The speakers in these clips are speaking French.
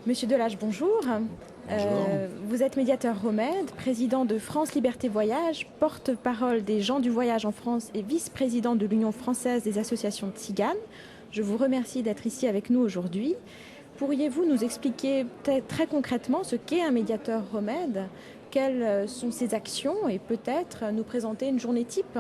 Monsieur Delage, bonjour. Bonjour. Vous êtes médiateur Romed, président de France Liberté Voyage, porte-parole des gens du voyage en France et vice-président de l'Union française des associations tziganes. Je vous remercie d'être ici avec nous aujourd'hui. Pourriez-vous nous expliquer très concrètement ce qu'est un médiateur Romed, quelles sont ses actions et peut-être nous présenter une journée type?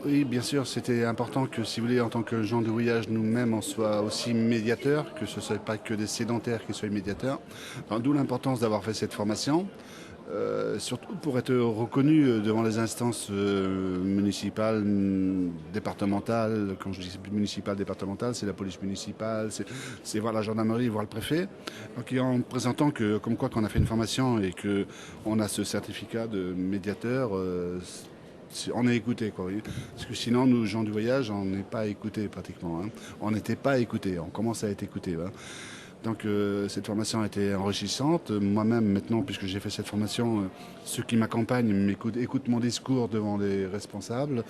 Oui, bien sûr, c'était important que, si vous voulez, en tant que gens de voyage, nous-mêmes, on soit aussi médiateurs, que ce ne soit pas que des sédentaires qui soient médiateurs. Enfin, d'où l'importance d'avoir fait cette formation, surtout pour être reconnu devant les instances municipales, départementales. Quand je dis municipale, départementale, c'est la police municipale, c'est voir la gendarmerie, voir le préfet. Donc, en présentant que, comme quoi, qu'on a fait une formation et qu'on a ce certificat de médiateur, on est écouté, quoi. Oui. Parce que sinon, nous, gens du voyage, on n'est pas écoutés pratiquement. Hein. On n'était pas écoutés, on commence à être écoutés. Hein. Donc cette formation a été enrichissante. Moi-même, maintenant, puisque j'ai fait cette formation, ceux qui m'accompagnent écoutent mon discours devant les responsables,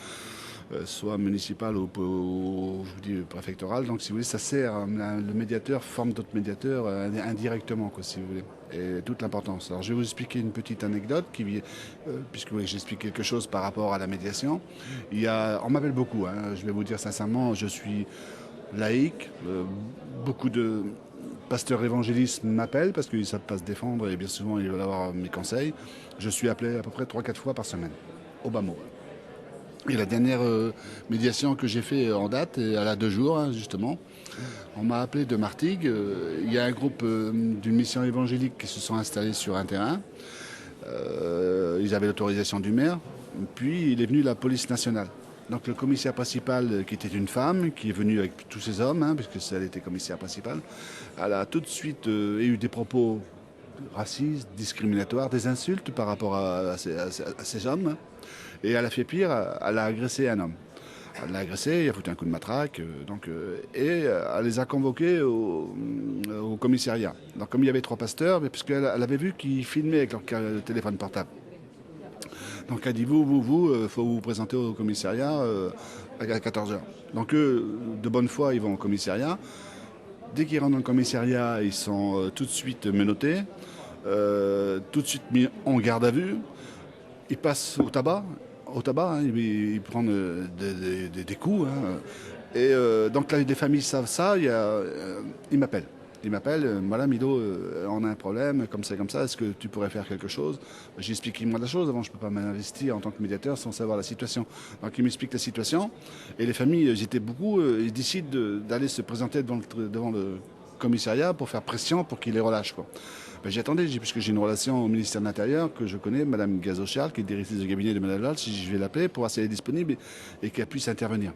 soit municipal ou je vous dis, préfectoral. Donc si vous voulez, ça sert, le médiateur forme d'autres médiateurs indirectement, quoi, si vous voulez. Et toute l'importance. Alors je vais vous expliquer une petite anecdote, puisque oui, j'explique quelque chose par rapport à la médiation. On m'appelle beaucoup, hein, je vais vous dire sincèrement, je suis laïque. Beaucoup de pasteurs évangélistes m'appellent parce qu'ils ne savent pas se défendre et bien souvent ils veulent avoir mes conseils. Je suis appelé à peu près 3-4 fois par semaine, au bas mot. Et la dernière médiation que j'ai fait en date, elle a 2 jours, hein, justement. On m'a appelé de Martigues. Il y a un groupe d'une mission évangélique qui se sont installés sur un terrain. Ils avaient l'autorisation du maire. Puis il est venu la police nationale. Donc le commissaire principal, qui était une femme, qui est venue avec tous ses hommes, hein, puisque elle était commissaire principale, elle a tout de suite eu des propos racistes, discriminatoires, des insultes par rapport à ces hommes. Hein. Et elle a fait pire, elle a agressé un homme. Elle l'a agressé, il a foutu un coup de matraque, et elle les a convoqués au commissariat. Donc comme il y avait 3 pasteurs, puisqu'elle avait vu qu'ils filmaient avec leur téléphone portable. Donc elle dit, il faut vous présenter au commissariat à 14 heures. Donc eux, de bonne foi, ils vont au commissariat. Dès qu'ils rentrent dans le commissariat, ils sont tout de suite menottés, tout de suite mis en garde à vue. Ils passent au tabac, hein, ils prennent des coups. Hein. Et donc là, des familles savent ça, ils m'appellent. Ils m'appellent, voilà Mido, on a un problème, comme ça, est-ce que tu pourrais faire quelque chose? J'explique moi la chose, avant je ne peux pas m'investir en tant que médiateur sans savoir la situation. Donc ils m'expliquent la situation, et les familles, j'étais beaucoup, ils décident d'aller se présenter devant le commissariat pour faire pression pour qu'ils les relâchent. Quoi. Ben, j'attendais, puisque j'ai une relation au ministère de l'Intérieur que je connais, Madame Gazochal, qui est directrice de cabinet de Madame Lal, si je vais l'appeler pour voir si elle est disponible et qu'elle puisse intervenir.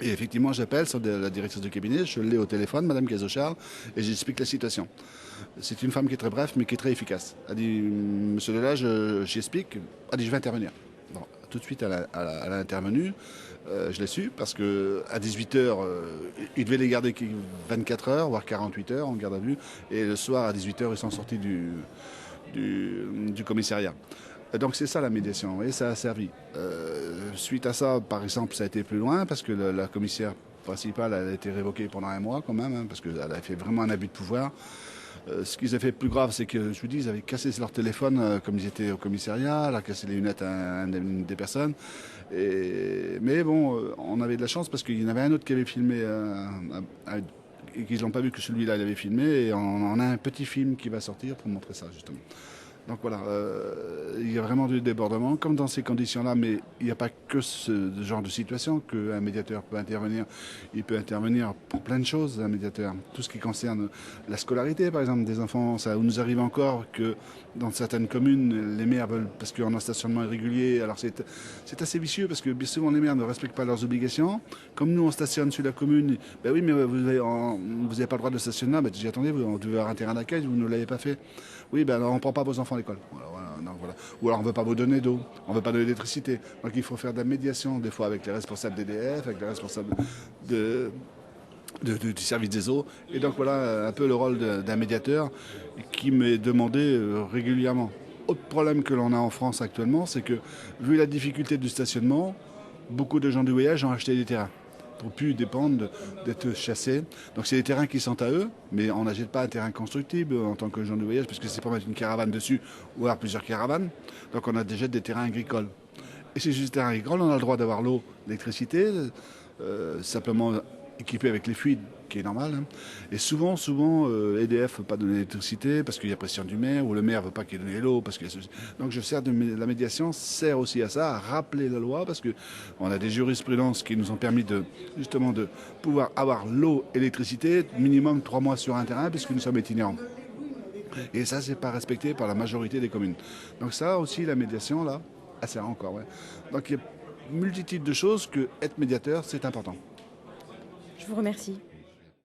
Et effectivement, j'appelle sur la directrice de cabinet, je l'ai au téléphone, Madame Gazochal, et j'explique la situation. C'est une femme qui est très brève, mais qui est très efficace. Elle dit, Monsieur Delage, j'explique. Elle dit, je vais intervenir. Bon, tout de suite, elle a intervenu. Je l'ai su, parce qu'à 18h, ils devaient les garder 24 heures, voire 48 heures en garde à vue. Et le soir, à 18h, ils sont sortis du commissariat. Donc c'est ça la médiation, et ça a servi. Suite à ça, par exemple, ça a été plus loin, parce que la commissaire principale elle a été révoquée pendant 1 mois quand même, hein, parce qu'elle a fait vraiment un abus de pouvoir. Ce qu'ils ont fait plus grave, c'est que, je vous dis, ils avaient cassé leur téléphone comme ils étaient au commissariat, elle a cassé les lunettes à une des personnes. Mais bon, on avait de la chance parce qu'il y en avait un autre qui avait filmé, et qu'ils n'ont pas vu que celui-là il avait filmé, et on a un petit film qui va sortir pour montrer ça justement. Donc voilà, il y a vraiment du débordement, comme dans ces conditions-là, mais il n'y a pas que ce genre de situation qu'un médiateur peut intervenir. Il peut intervenir pour plein de choses, un médiateur. Tout ce qui concerne la scolarité, par exemple, des enfants. Ça nous arrive encore que dans certaines communes, les maires veulent, parce qu'on a un stationnement irrégulier, alors c'est assez vicieux, parce que bien souvent les maires ne respectent pas leurs obligations. Comme nous, on stationne sur la commune, ben oui, mais vous n'avez pas le droit de stationner. Ben, j'ai attendez, vous devez avoir un terrain d'accueil, vous ne l'avez pas fait. Oui, ben alors on ne prend pas vos enfants à l'école. Voilà. Ou alors on ne veut pas vous donner d'eau, on ne veut pas donner d'électricité. Donc il faut faire de la médiation, des fois avec les responsables d'EDF, avec les responsables du service des eaux. Et donc voilà un peu le rôle d'un médiateur qui m'est demandé régulièrement. Autre problème que l'on a en France actuellement, c'est que vu la difficulté du stationnement, beaucoup de gens du voyage ont acheté des terrains. pour plus dépendre d'être chassés. Donc c'est des terrains qui sont à eux, mais on n'achète pas un terrain constructible en tant que gens du voyage, parce que c'est pour mettre une caravane dessus ou alors plusieurs caravanes. Donc on a déjà des terrains agricoles. Et c'est juste terrain agricole, on a le droit d'avoir l'eau, l'électricité, simplement équipé avec les fuites, qui est normal. Hein. Et souvent, EDF ne veut pas donner l'électricité parce qu'il y a pression du maire, ou le maire ne veut pas qu'il donne l'eau. Donc la médiation sert aussi à ça, à rappeler la loi, parce qu'on a des jurisprudences qui nous ont permis justement de pouvoir avoir l'eau et l'électricité minimum 3 mois sur un terrain, puisque nous sommes itinérants. Et ça, c'est pas respecté par la majorité des communes. Donc ça aussi, la médiation, là, sert encore. Ouais. Donc il y a une multitude de choses que être médiateur, c'est important. Je vous remercie.